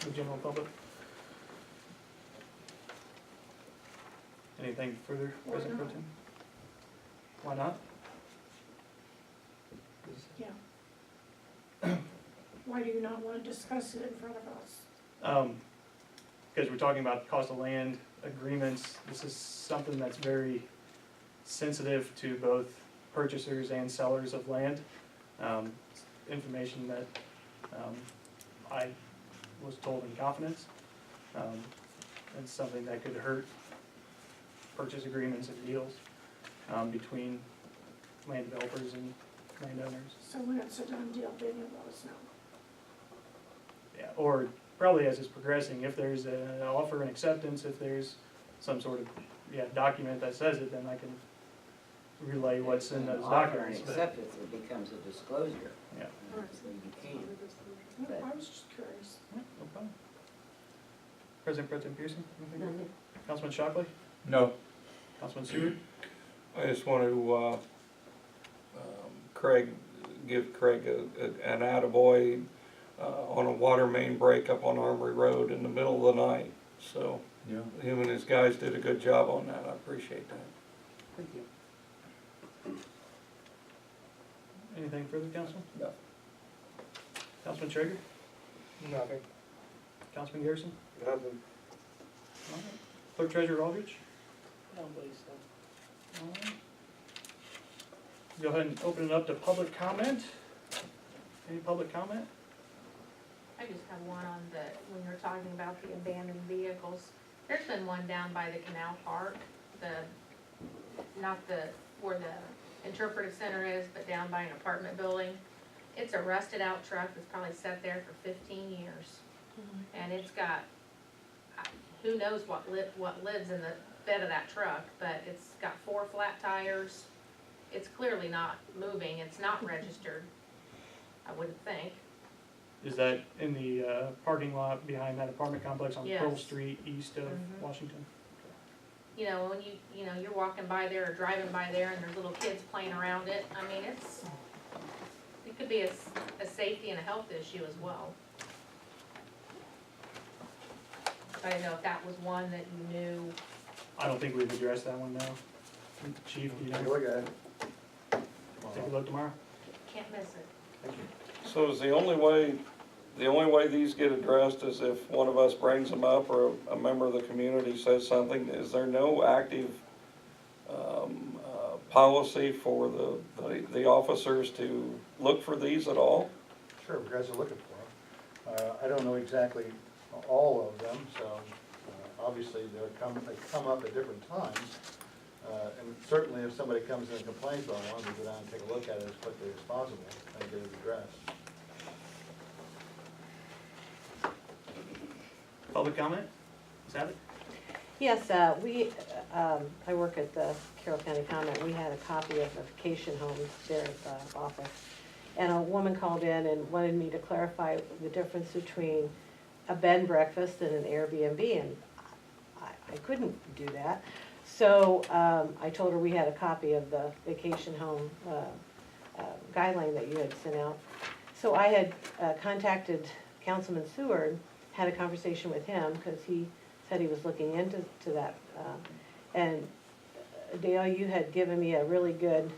the general public? Anything further, President Pro Tem? Why not? Yeah. Why do you not want to discuss it in front of us? Because we're talking about cost of land agreements. This is something that's very sensitive to both purchasers and sellers of land. Information that I was told in confidence. It's something that could hurt purchase agreements and deals between land developers and landowners. So when it's a done deal, then you'll let us know. Yeah, or probably as it's progressing, if there's an offer and acceptance, if there's some sort of, document that says it, then I can relay what's in those documents. Offer and acceptance, it becomes a disclosure. Yeah. So you can. No, I was just curious. Yeah, no problem. President Pro Tem Pearson, anything? Councilman Shockley? No. Councilman Seward? I just want to, give Craig an attaboy on a water main break up on Armory Road in the middle of the night. So him and his guys did a good job on that. I appreciate that. Thank you. Anything further, Councilman? No. Councilman Traeger? Nothing. Councilman Garrison? Nothing. All right. Clerk Treasurer Aldridge? I don't believe so. All right. Go ahead and open it up to public comment. Any public comment? I just have one on the, when you're talking about the abandoned vehicles. There's been one down by the Canal Park, not where the interpretive center is, but down by an apartment building. It's a rusted out truck that's probably sat there for 15 years. And it's got, who knows what lives in the bed of that truck, but it's got 4 flat tires. It's clearly not moving, it's not registered, I wouldn't think. Is that in the parking lot behind that apartment complex on Pearl Yes. Street, east of Mhm. Washington? You know, when you're walking by there or driving by there and there's little kids playing around it, I mean, it could be a safety and a health issue as well. I didn't know if that was one that you knew. I don't think we've addressed that one now. Chief, do you Take a know? look at it. Take a look tomorrow? Can't miss it. Thank you. So is the only way these get addressed is if one of us brings them up or a member of the community says something? Is there no active policy for the officers to look for these at all? Sure, you guys are looking for them. I don't know exactly all of them, so obviously they come up at different times. And certainly if somebody comes in and complains about one, we go down and take a look at it as quickly as possible and get it addressed. Public comment? Is that it? Yes, I work at the Carroll County Comment. We had a copy of the vacation homes there at the office. And a woman called in and wanted me to clarify the difference between a bed and breakfast and an Airbnb, and I couldn't do that. So I told her we had a copy of the vacation home guideline that you had sent out. So I had contacted Councilman Seward, had a conversation with him, because he said he was looking into that. And Dale, you had given me a really good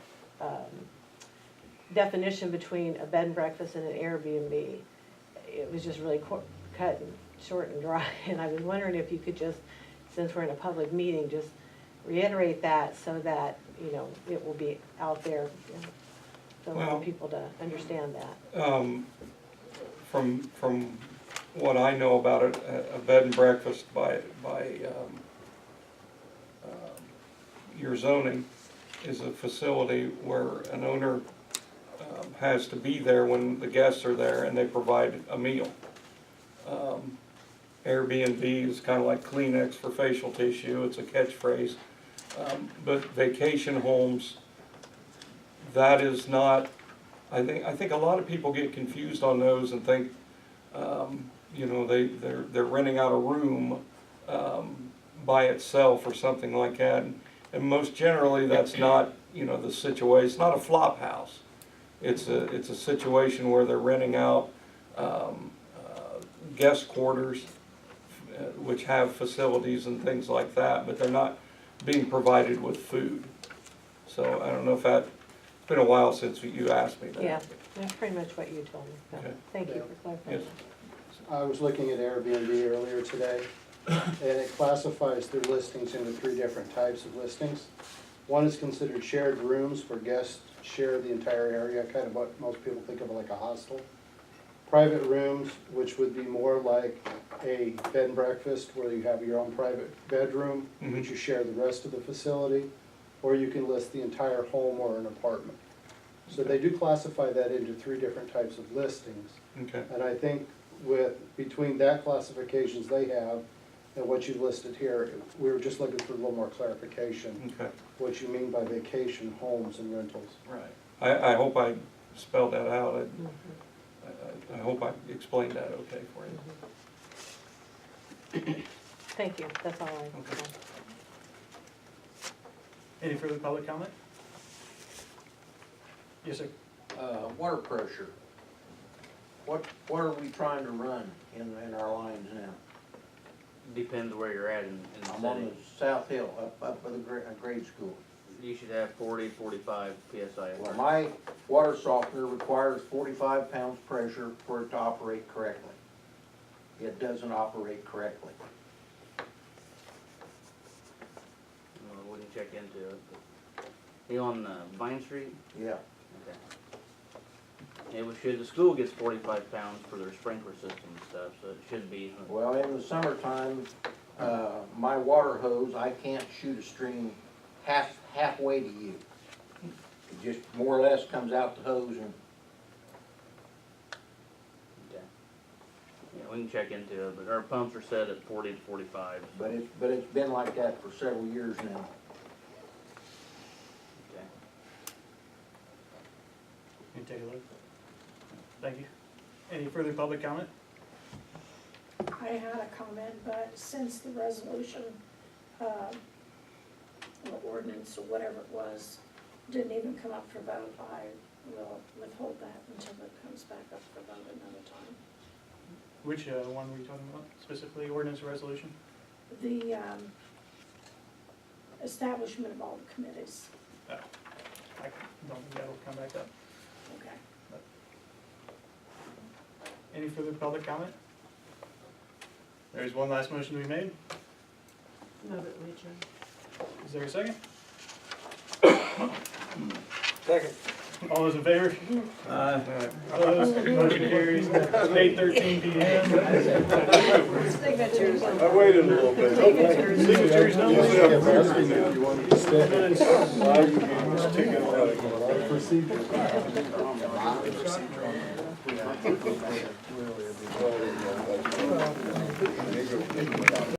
definition between a bed and breakfast and an Airbnb. It was just really cut and short and dry, and I was wondering if you could just, since we're in a public meeting, just reiterate that so that, you know, it will be out there, so Well, for people to understand that. From what I know about it, a bed and breakfast by your zoning is a facility where an owner has to be there when the guests are there and they provide a meal. Airbnb is kind of like Kleenex for facial tissue, it's a catchphrase. But vacation homes, that is not, I think a lot of people get confused on those and think, you know, they're renting out a room by itself or something like that. And most generally, that's not, you know, the situation. It's not a flop house. It's a situation where they're renting out guest quarters, which have facilities and things like that, but they're not being provided with food. So I don't know if that, it's been a while since you asked me that. Yeah, that's pretty much what you told me, so, Okay. thank you for clarifying. Yes. I was looking at Airbnb earlier today, and it classifies their listings into 3 different types of listings. One is considered shared rooms where guests share the entire area, kind of what most people think of like a hostel. Private rooms, which would be more like a bed and breakfast where you have your own private bedroom, Mhm. but you share the rest of the facility, or you can list the entire home or an apartment. So they do classify that into 3 different types of listings. Okay, And I think between that classifications they have and what you listed here, we were just looking for a little more clarification, okay. what you mean by vacation homes and rentals. Right. I hope I spelled that out. Mhm. I hope I explained that okay for you. Thank you, that's all I. Okay. Any further public comment? Yes, sir. Water pressure. What are we trying to run in our lines now? Depends where you're at in the I'm on city. the South Hill, up by the grade school. You should have 40, 45 PSI. at Well, work. my water softener requires 45 pounds pressure for it to operate correctly. It doesn't operate correctly. Well, we can check into it. But you on Vine Street? Yeah. Okay. The school gets 45 pounds for their sprinkler system and stuff, so it should be. Well, in the summertime, my water hose, I can't shoot a stream halfway to you. It just more or less comes out the hose and Okay. Yeah, we can check into it, but our pumps are set at 40 to 45. So. But it's been like that for several years now. Okay. Can you take a look? Thank you. Any further public comment? I had a comment, but since the resolution, or ordinance or whatever it was, didn't even come up for vote, I will withhold that until it comes back up for vote another time. Which one were you talking about specifically, ordinance or resolution? The establishment of all the committees, I don't think that'll come back up. okay. Any further public comment? There's one last motion to be made. Move it, adjourn. Is there a second? Second. All those in favor? Opposed? Motion carries at 8:13 p.m. Signatures. I waited a little bit. Signatures done. If you wanted to stay. Well, you can just take it a lot of procedures. Really,